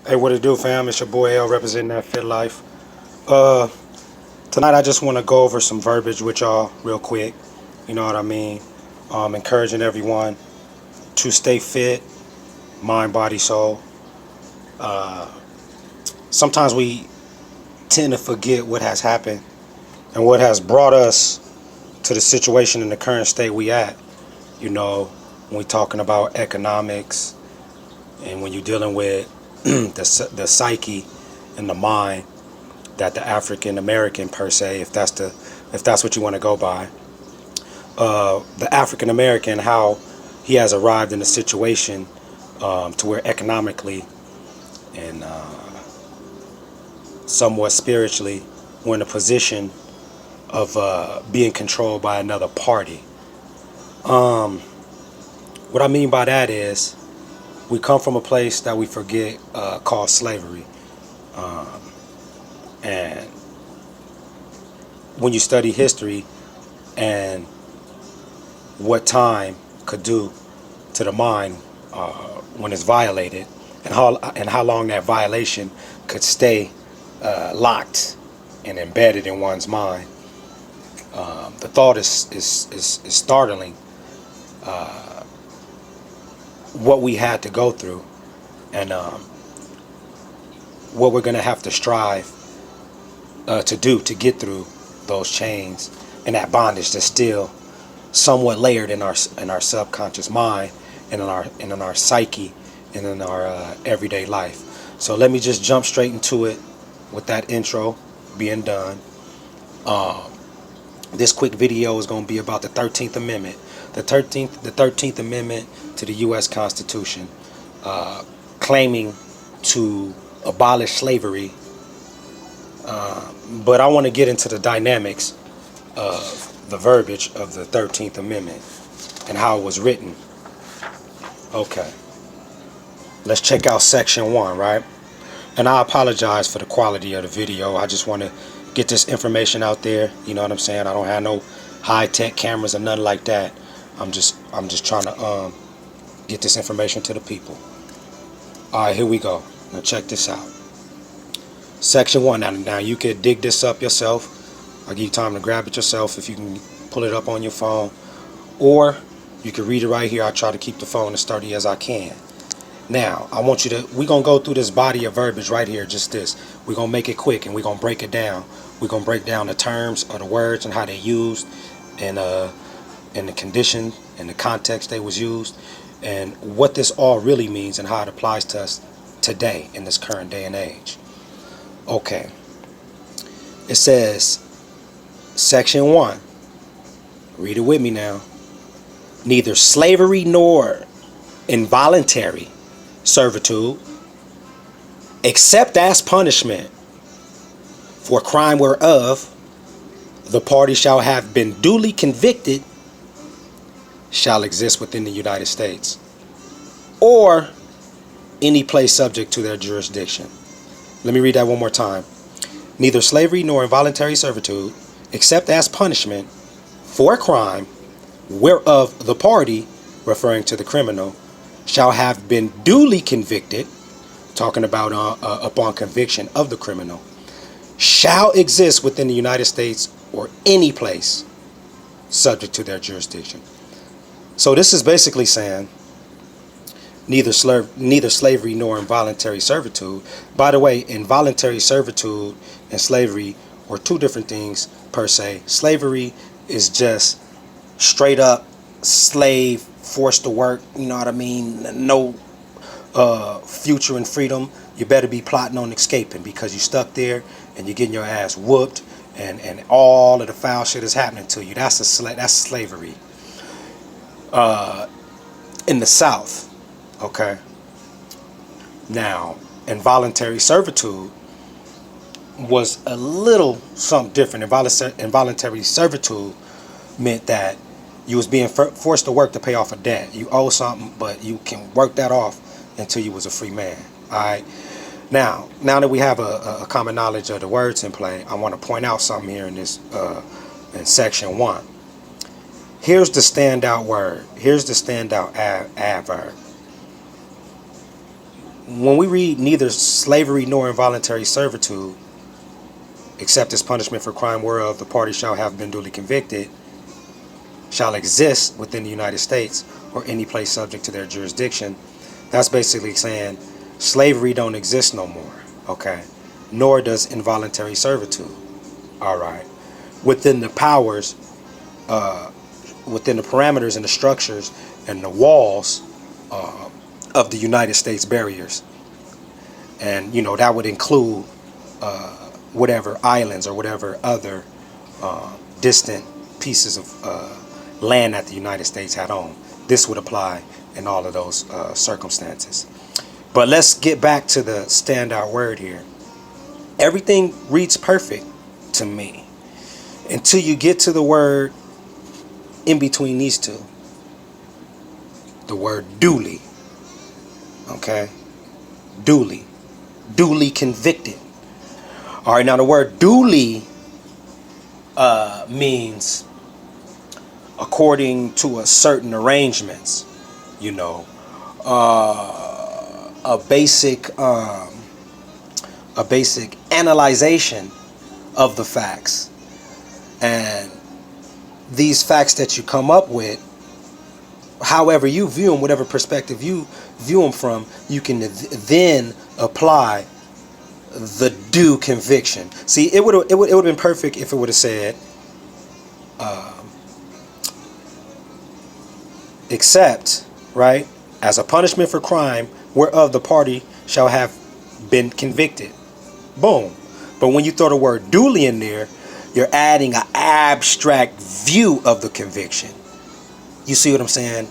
Hey, what it do, fam? It's your boy L representing that fit life. Uh, Tonight I just want to go over some verbiage with y'all real quick. You know what I mean? Encouraging everyone to stay fit, mind, body, soul. Uh, Sometimes we tend to forget what has happened and what has brought us to the situation in the current state we at. You know, when we talking about economics and when you're dealing with the psyche and the mind that the African American per se, if that's what you want to go by, the African American, how he has arrived in a situation to where economically and somewhat spiritually we're in a position of being controlled by another party. What I mean by that is we come from a place that we forget called slavery, and when you study history and what time could do to the mind when it's violated, and how long that violation could stay locked and embedded in one's mind. The thought is startling. What we had to go through, and what we're going to have to strive to do to get through those chains and that bondage that's still somewhat layered in our subconscious mind and in our psyche and in our everyday life. So let me just jump straight into it with that intro being done. This quick video is going to be about the 13th Amendment. The 13th Amendment to the U.S. Constitution, claiming to abolish slavery. But I want to get into the dynamics of the verbiage of the 13th Amendment and how it was written. Okay. Let's check out Section 1, right? And I apologize for the quality of the video. I just want to get this information out there. You know what I'm saying? I don't have no high-tech cameras or nothing like that. I'm just trying to get this information to the people. All right, here we go. Now check this out. Section 1. Now you could dig this up yourself. I'll give you time to grab it yourself if you can pull it up on your phone. Or you can read it right here. I try to keep the phone as sturdy as I can. Now, we're going to go through this body of verbiage right here, just this. We're going to make it quick and we're going to break it down. We're going to break down the terms of the words and how they're used and the condition and the context they was used and what this all really means and how it applies to us today in this current day and age. Okay. It says, Section 1. Read it with me now. Neither slavery nor involuntary servitude, except as punishment for crime whereof the party shall have been duly convicted, shall exist within the United States or any place subject to their jurisdiction. Let me read that one more time. Neither slavery nor involuntary servitude, except as punishment for a crime whereof the party, referring to the criminal, shall have been duly convicted, talking about upon conviction of the criminal, shall exist within the United States or any place subject to their jurisdiction. So this is basically saying neither slavery nor involuntary servitude. By the way, involuntary servitude and slavery are two different things per se. Slavery is just straight up slave, forced to work, you know what I mean? No future and freedom. You better be plotting on escaping because you're stuck there and you're getting your ass whooped and all of the foul shit is happening to you. That's slavery. In the South, okay? Now, involuntary servitude was a little something different. Involuntary servitude meant that you was being forced to work to pay off a debt. You owe something, but you can work that off until you was a free man. All right. Now that we have a common knowledge of the words in play, I want to point out something here in this in Section 1. Here's the standout word. Here's the standout adverb. when we read neither slavery nor involuntary servitude, except as punishment for crime whereof the party shall have been duly convicted, shall exist within the United States or any place subject to their jurisdiction, that's basically saying slavery don't exist no more, okay? Nor does involuntary servitude, all right? Within the powers, within the parameters and the structures and the walls of the United States barriers. And, you know, that would include whatever islands or whatever other distant pieces of land that the United States had owned. This would apply in all of those circumstances. But let's get back to the standout word here. Everything reads perfect to me until you get to the word in between these two. The word duly. Okay? Duly. Duly convicted. All right, now the word duly means according to a certain arrangements, you know, a basic analyzation of the facts, and these facts that you come up with, however you view them, whatever perspective you view them from, you can then apply the due conviction. See, it would have been perfect if it would have said except, right, as a punishment for crime whereof the party shall have been convicted. Boom. But when you throw the word duly in there, you're adding an abstract view of the conviction. You see what I'm saying?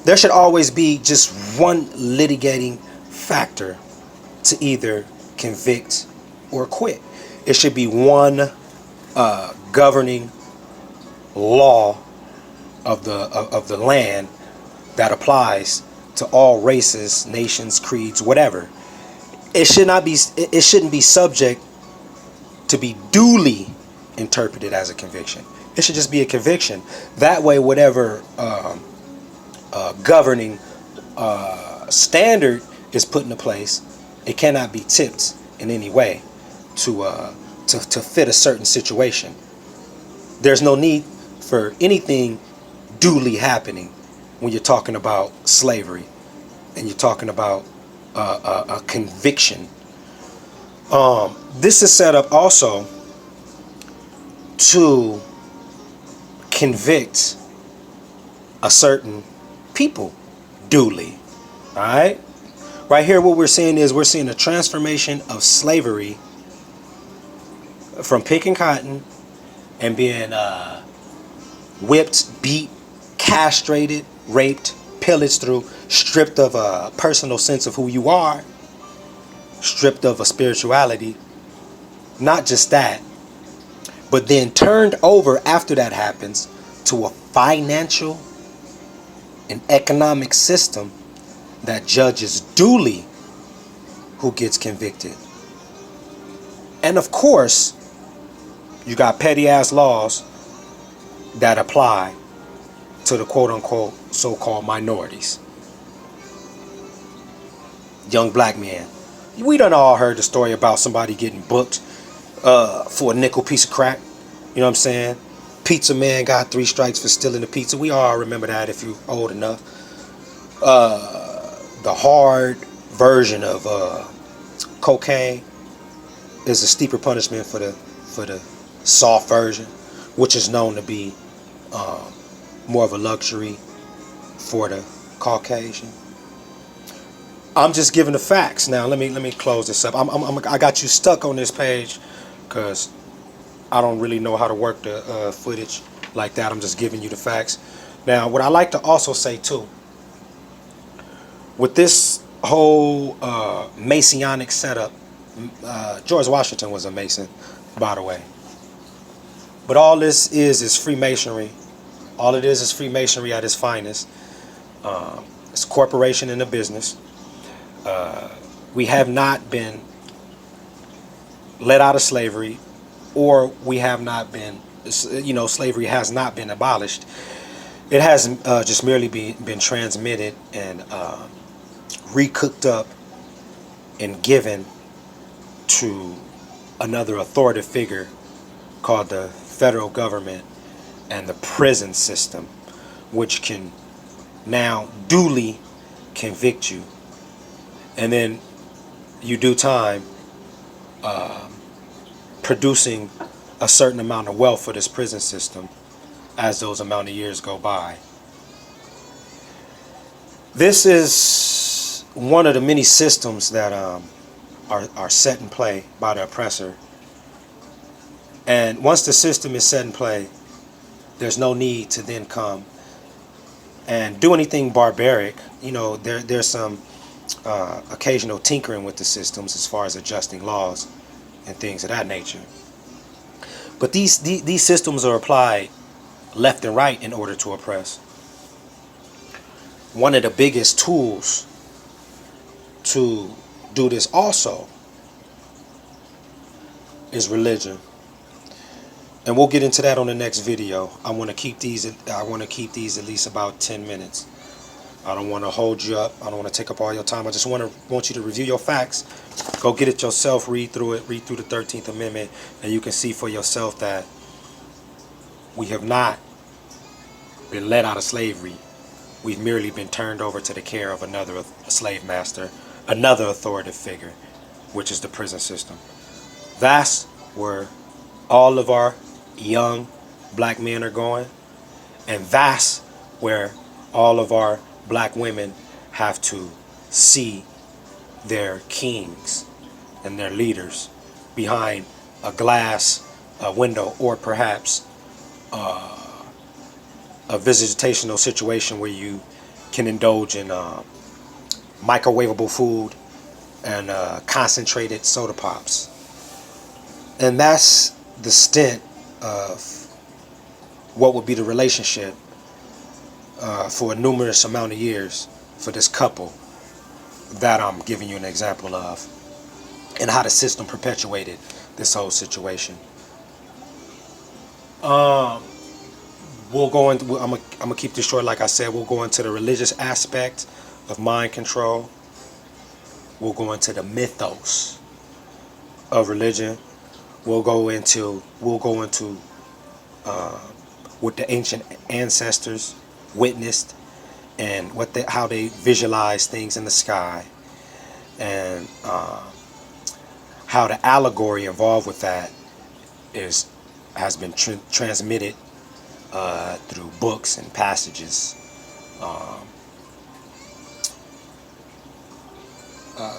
There should always be just one litigating factor to either convict or quit. It should be one governing law of the land that applies to all races, nations, creeds, whatever. It shouldn't be subject to be duly interpreted as a conviction. It should just be a conviction. That way, whatever governing standard is put into place, it cannot be tipped in any way to fit a certain situation. There's no need for anything duly happening when you're talking about slavery and you're talking about a conviction. This is set up also to convict a certain people duly. All right? Right here, what we're seeing is we're seeing a transformation of slavery from picking cotton and being whipped, beat, castrated, raped, pillaged through, stripped of a personal sense of who you are, stripped of a spirituality. Not just that, but then turned over after that happens to a financial and economic system that judges duly who gets convicted. And of course, you got petty ass laws that apply to the quote unquote so-called minorities. Young black man. We done all heard the story about somebody getting booked for a nickel piece of crack. You know what I'm saying? Pizza man got 3 strikes for stealing the pizza. We all remember that if you're old enough. The hard version of cocaine is a steeper punishment for the soft version, which is known to be more of a luxury for the Caucasian. I'm just giving the facts. Now let me close this up. I got you stuck on this page because I don't really know how to work the footage like that. I'm just giving you the facts. Now, what I like to also say too, with this whole Masonic setup, George Washington was a Mason, by the way. But all this is Freemasonry. All it is Freemasonry at its finest. It's a corporation and a business. We have not been let out of slavery, or we have not been, slavery has not been abolished. It has just merely been transmitted and recooked up and given to another authoritative figure called the federal government and the prison system, which can now duly convict you, and then you do time producing a certain amount of wealth for this prison system as those amount of years go by. This is one of the many systems that are set in play by the oppressor. And once the system is set in play, there's no need to then come and do anything barbaric. You know, there's some occasional tinkering with the systems as far as adjusting laws and things of that nature. But these systems are applied left and right in order to oppress. One of the biggest tools to do this also is religion. And we'll get into that on the next video. I want to keep these at least about 10 minutes. I don't want to hold you up. I don't want to take up all your time. I just want you to review your facts. Go get it yourself, read through it, read through the 13th Amendment, and you can see for yourself that we have not been let out of slavery. We've merely been turned over to the care of another slave master, another authoritative figure, which is the prison system. That's where all of our young black men are going, and that's where all of our black women have to see their kings and their leaders behind a glass window, or perhaps a visitational situation where you can indulge in microwavable food and concentrated soda pops. And that's the stint of what would be the relationship for a numerous amount of years for this couple that I'm giving you an example of, and how the system perpetuated this whole situation. We'll go into, I'm gonna keep this short. Like I said, we'll go into the religious aspect of mind control. We'll go into the mythos of religion. We'll go into what the ancient ancestors witnessed and how they visualized things in the sky, and how the allegory involved with that has been transmitted through books and passages,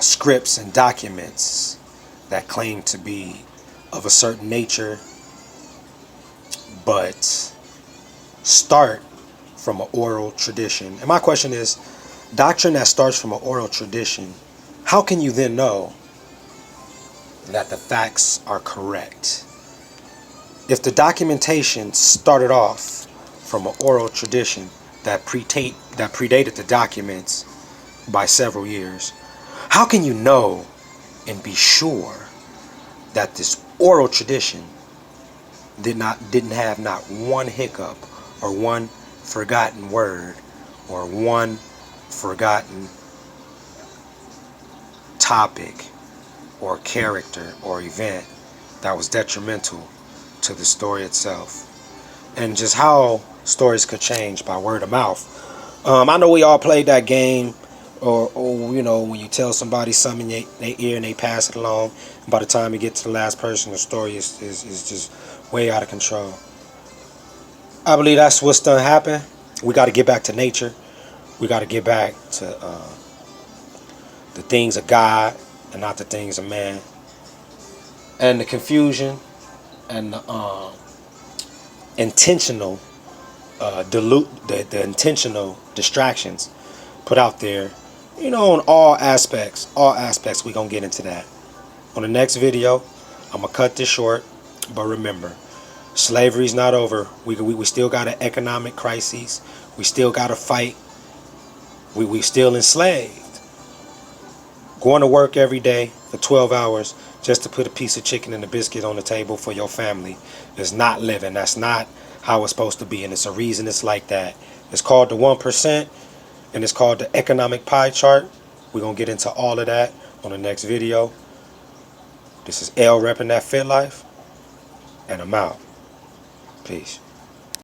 scripts and documents that claim to be of a certain nature, but start from an oral tradition. And my question is, doctrine that starts from an oral tradition, how can you then know that the facts are correct? If the documentation started off from an oral tradition that predated the documents by several years, how can you know and be sure that this oral tradition didn't have not one hiccup or one forgotten word or one forgotten topic or character or event that was detrimental to the story itself? And just how stories could change by word of mouth. I know we all played that game, or you know, when you tell somebody something in their ear and they pass it along, and by the time you get to the last person, the story is just way out of control. I believe that's what's done happen. We got to get back to nature. We got to get back to the things of God and not the things of man. And the confusion and the intentional the intentional distractions put out there, you know, on all aspects. We're gonna get into that on the next video. I'm gonna cut this short, but remember, slavery's not over. We still got an economic crisis. We still got to fight. We still enslaved. Going to work every day for 12 hours just to put a piece of chicken and a biscuit on the table for your family is not living. That's not how it's supposed to be, and it's a reason it's like that. It's called the 1%, and it's called the economic pie chart. We're going to get into all of that. on the next video. This is L repping that fit life, and I'm out. Peace.